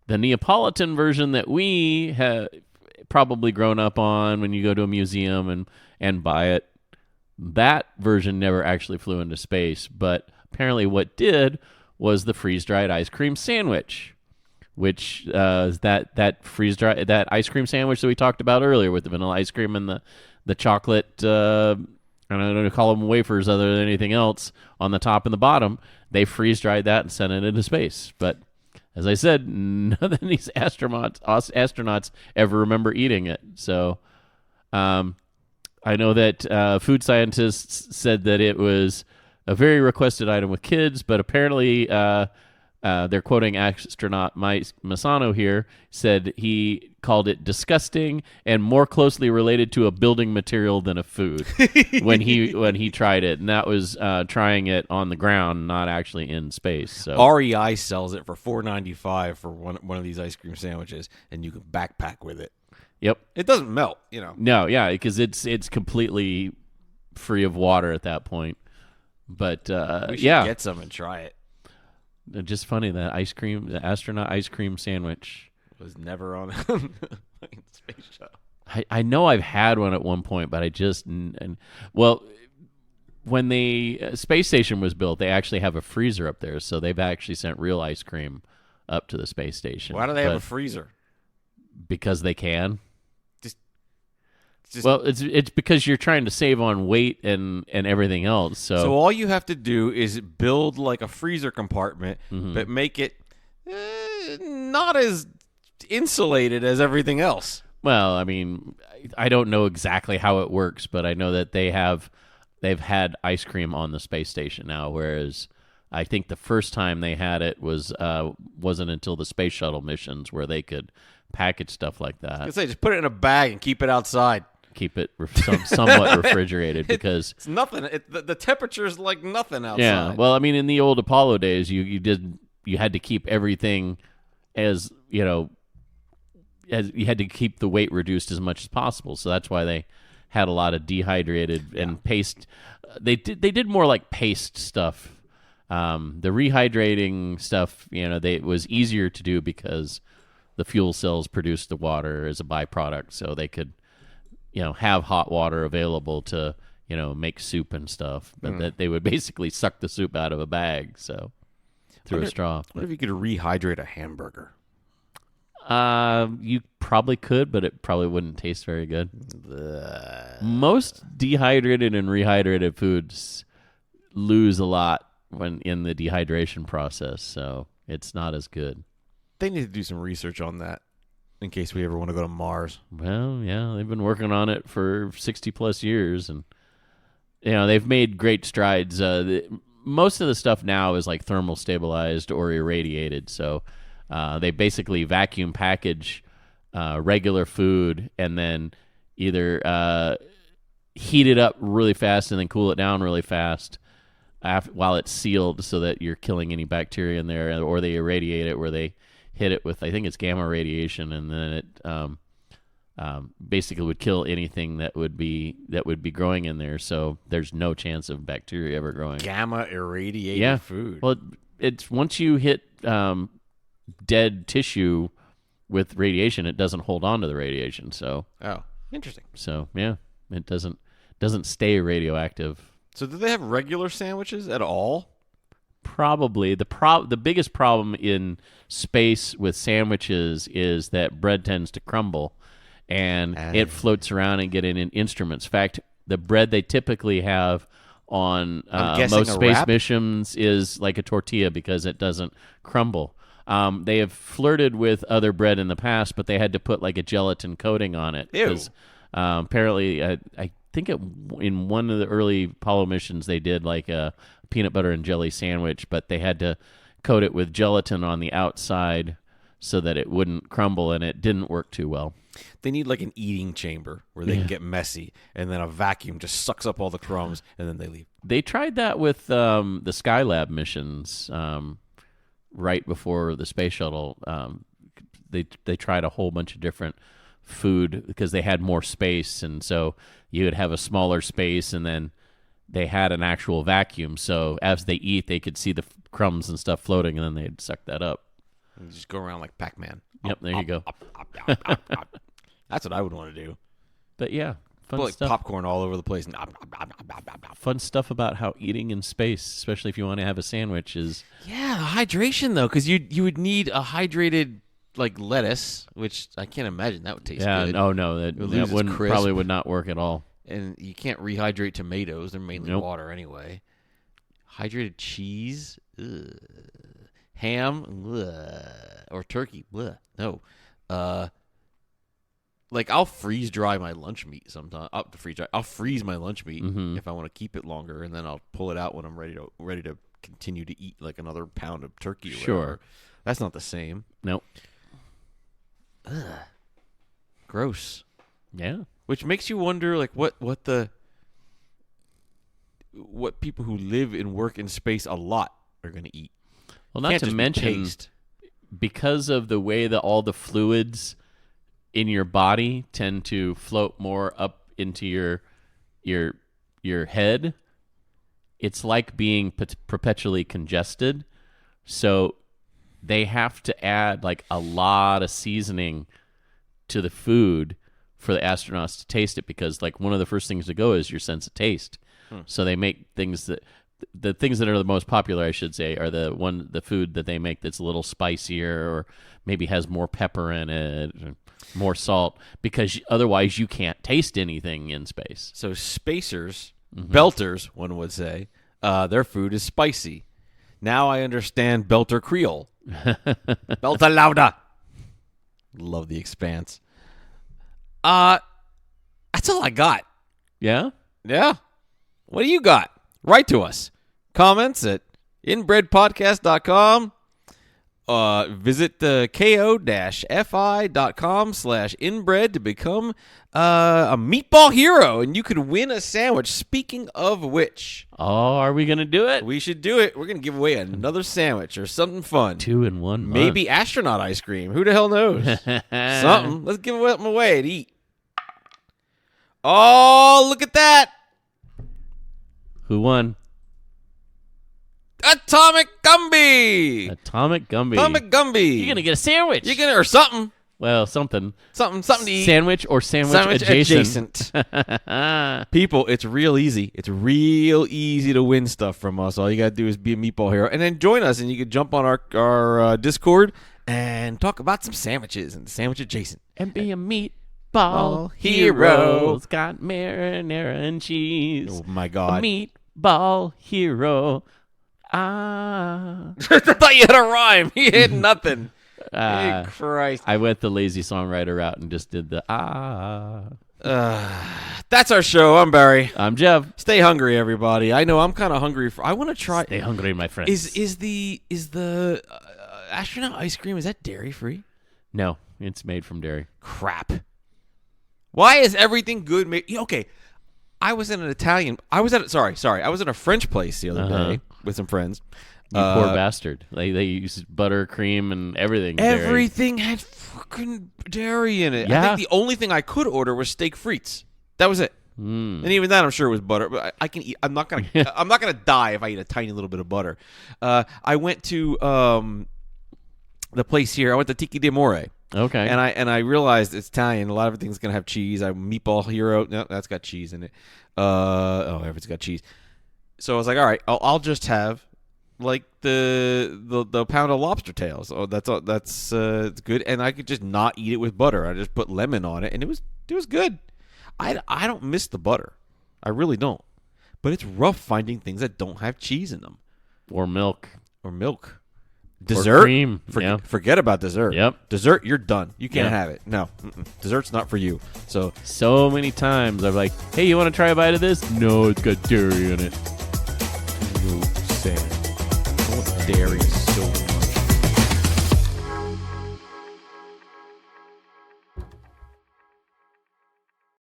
[SPEAKER 2] the Neapolitan version that we have probably grown up on when you go to a museum and buy it, that version never actually flew into space. But apparently what did was the freeze-dried ice cream sandwich, which is that freeze-dried that ice cream sandwich that we talked about earlier with the vanilla ice cream and the chocolate, I don't know to call them wafers other than anything else, on the top and the bottom. They freeze-dried that and sent it into space. But as I said, none of these astronauts ever remember eating it. So I know that food scientists said that it was a very requested item with kids, but apparently they're quoting astronaut Mike Masano here, said he called it disgusting and more closely related to a building material than a food when he tried it, and that was trying it on the ground, not actually in space. So
[SPEAKER 1] REI sells it for $4.95 for one of these ice cream sandwiches, and you can backpack with it.
[SPEAKER 2] Yep,
[SPEAKER 1] it doesn't melt,
[SPEAKER 2] No, yeah, because it's completely free of water at that point. But
[SPEAKER 1] we should get some and try it.
[SPEAKER 2] Just funny that the astronaut ice cream sandwich
[SPEAKER 1] was never on a space shuttle.
[SPEAKER 2] I know I've had one at one point, but when the space station was built, they actually have a freezer up there, so they've actually sent real ice cream up to the space station.
[SPEAKER 1] Why do they have a freezer?
[SPEAKER 2] Because they can.
[SPEAKER 1] Just,
[SPEAKER 2] well, it's because you're trying to save on weight and everything else. So
[SPEAKER 1] all you have to do is build like a freezer compartment, but make it not as insulated as everything else.
[SPEAKER 2] Well, I mean, I don't know exactly how it works, but I know that they've had ice cream on the space station now, whereas I think the first time they had it wasn't until the space shuttle missions where they could package stuff like that.
[SPEAKER 1] I was gonna say, just put it in a bag and keep it outside.
[SPEAKER 2] keep it somewhat refrigerated because
[SPEAKER 1] it's nothing. The temperature is like nothing outside.
[SPEAKER 2] Yeah, well, I mean, in the old Apollo days, you had to keep everything as you had to keep the weight reduced as much as possible. So that's why they had a lot of dehydrated and paste. They did more like paste stuff. The rehydrating stuff, it was easier to do because the fuel cells produced the water as a byproduct, so they could, have hot water available to, make soup and stuff. But that they would basically suck the soup out of a bag, so through a straw.
[SPEAKER 1] What if you could rehydrate a hamburger?
[SPEAKER 2] You probably could, but it probably wouldn't taste very good. Most dehydrated and rehydrated foods lose a lot when in the dehydration process, so it's not as good.
[SPEAKER 1] They need to do some research on that in case we ever want to go to Mars.
[SPEAKER 2] Well, yeah, they've been working on it for 60 plus years, and they've made great strides. Most of the stuff now is like thermal stabilized or irradiated, so they basically vacuum package regular food and then either heat it up really fast and then cool it down really fast while it's sealed so that you're killing any bacteria in there, or they irradiate it where they hit it with, I think it's gamma radiation, and then it basically would kill anything that would be growing in there. So there's no chance of bacteria ever growing.
[SPEAKER 1] Gamma irradiated food.
[SPEAKER 2] Well, it's once you hit dead tissue with radiation, it doesn't hold on to the radiation. So
[SPEAKER 1] interesting.
[SPEAKER 2] So yeah, it doesn't stay radioactive.
[SPEAKER 1] So do they have regular sandwiches at all?
[SPEAKER 2] Probably. The biggest problem in space with sandwiches is that bread tends to crumble, and it floats around and get in instruments. In fact, the bread they typically have on most space missions is like a tortilla because it doesn't crumble. They have flirted with other bread in the past, but they had to put like a gelatin coating on it. Because apparently, I think in one of the early Apollo missions, they did like a peanut butter and jelly sandwich, but they had to coat it with gelatin on the outside so that it wouldn't crumble, and it didn't work too well.
[SPEAKER 1] They need like an eating chamber where they can get messy, and then a vacuum just sucks up all the crumbs, and then they leave.
[SPEAKER 2] They tried that with the Skylab missions right before the space shuttle. They tried a whole bunch of different food because they had more space, and so you would have a smaller space, and then they had an actual vacuum, so as they eat they could see the crumbs and stuff floating, and then they'd suck that up.
[SPEAKER 1] And just go around like Pac-Man.
[SPEAKER 2] Yep, there you go.
[SPEAKER 1] That's what I would want to do.
[SPEAKER 2] But yeah, fun
[SPEAKER 1] like
[SPEAKER 2] stuff.
[SPEAKER 1] Popcorn all over the place.
[SPEAKER 2] Fun stuff about how eating in space, especially if you want to have a sandwich, is
[SPEAKER 1] hydration though, because you would need a hydrated like lettuce, which I can't imagine that would taste good.
[SPEAKER 2] No, that probably would not work at all.
[SPEAKER 1] And you can't rehydrate tomatoes; they're mainly water anyway. Hydrated cheese, ham, or turkey, no. Like I'll freeze dry my lunch meat sometimes. I'll freeze my lunch meat if I want to keep it longer, and then I'll pull it out when I'm ready to continue to eat like another pound of turkey. Or whatever. That's not the same.
[SPEAKER 2] Nope.
[SPEAKER 1] Ugh. Gross.
[SPEAKER 2] Yeah.
[SPEAKER 1] Which makes you wonder, like what people who live and work in space a lot are going to eat.
[SPEAKER 2] Well, not to mention, because of the way that all the fluids in your body tend to float more up into your head, it's like being perpetually congested. So they have to add like a lot of seasoning to the food for the astronauts to taste it, because like one of the first things to go is your sense of taste. So they make the things that are the most popular, I should say, are the food that they make that's a little spicier or maybe has more pepper in it, more salt, because otherwise you can't taste anything in space.
[SPEAKER 1] So spacers, belters, one would say, their food is spicy. Now I understand Belter Creole. Belter Lauda. Love The Expanse. That's all I got.
[SPEAKER 2] Yeah?
[SPEAKER 1] Yeah. What do you got? Write to us. Comments at inbreadpodcast.com. Visit the ko-fi.com/inbred to become a meatball hero, and you could win a sandwich. Speaking of which,
[SPEAKER 2] are we gonna do it?
[SPEAKER 1] we should do it. We're gonna give away another sandwich or something fun.
[SPEAKER 2] 2 in 1 month.
[SPEAKER 1] Maybe astronaut ice cream. Who the hell knows? Something. Let's give them away to eat. Oh, look at that!
[SPEAKER 2] Who won?
[SPEAKER 1] Atomic Gumby.
[SPEAKER 2] Atomic Gumby.
[SPEAKER 1] Atomic Gumby.
[SPEAKER 2] You're gonna get a sandwich.
[SPEAKER 1] You're gonna or something.
[SPEAKER 2] Well, something
[SPEAKER 1] Something to eat.
[SPEAKER 2] Sandwich or sandwich adjacent.
[SPEAKER 1] People, it's real easy. It's real easy to win stuff from us. All you gotta do is be a meatball hero, and then join us, and you can jump on our Discord and talk about some sandwiches and sandwich adjacent.
[SPEAKER 2] And be a meatball hero. It's got marinara and cheese.
[SPEAKER 1] Oh my God!
[SPEAKER 2] A meatball hero. Ah.
[SPEAKER 1] I thought you had a rhyme. You had nothing. Hey, Christ.
[SPEAKER 2] I went the lazy songwriter route and just did the
[SPEAKER 1] That's our show. I'm Barry.
[SPEAKER 2] I'm Jeff.
[SPEAKER 1] Stay hungry, everybody. I know I'm kind of hungry. I want to try.
[SPEAKER 2] Stay hungry, my friends.
[SPEAKER 1] Is the astronaut ice cream, is that dairy free?
[SPEAKER 2] No, it's made from dairy.
[SPEAKER 1] Crap. Why is everything good made? Okay, I was in an Italian. I was at a French place the other day with some friends.
[SPEAKER 2] You poor bastard. They use butter, cream, and everything.
[SPEAKER 1] Everything had fucking dairy in it.
[SPEAKER 2] Yeah.
[SPEAKER 1] I think the only thing I could order was steak frites. That was it. And even that, I'm sure it was butter. But I can eat. I'm not gonna. I'm not gonna die if I eat a tiny little bit of butter. I went to the place here. I went to Tiki d'Amore.
[SPEAKER 2] Okay.
[SPEAKER 1] And I realized it's Italian. A lot of everything's gonna have cheese. I'm meatball hero. No, that's got cheese in it. Everything's got cheese. So I was like, all right, I'll just have like the pound of lobster tails. Oh, that's it's good. And I could just not eat it with butter. I just put lemon on it, and it was good. I don't miss the butter. I really don't. But it's rough finding things that don't have cheese in them.
[SPEAKER 2] Or milk.
[SPEAKER 1] Dessert?
[SPEAKER 2] Or cream.
[SPEAKER 1] Forget about dessert.
[SPEAKER 2] Yep.
[SPEAKER 1] Dessert, you're done. You can't have it. No. Dessert's not for you.
[SPEAKER 2] So many times I'm like, hey, you want to try a bite of this? No, it's got dairy in it.
[SPEAKER 1] No, Sam. I want dairy.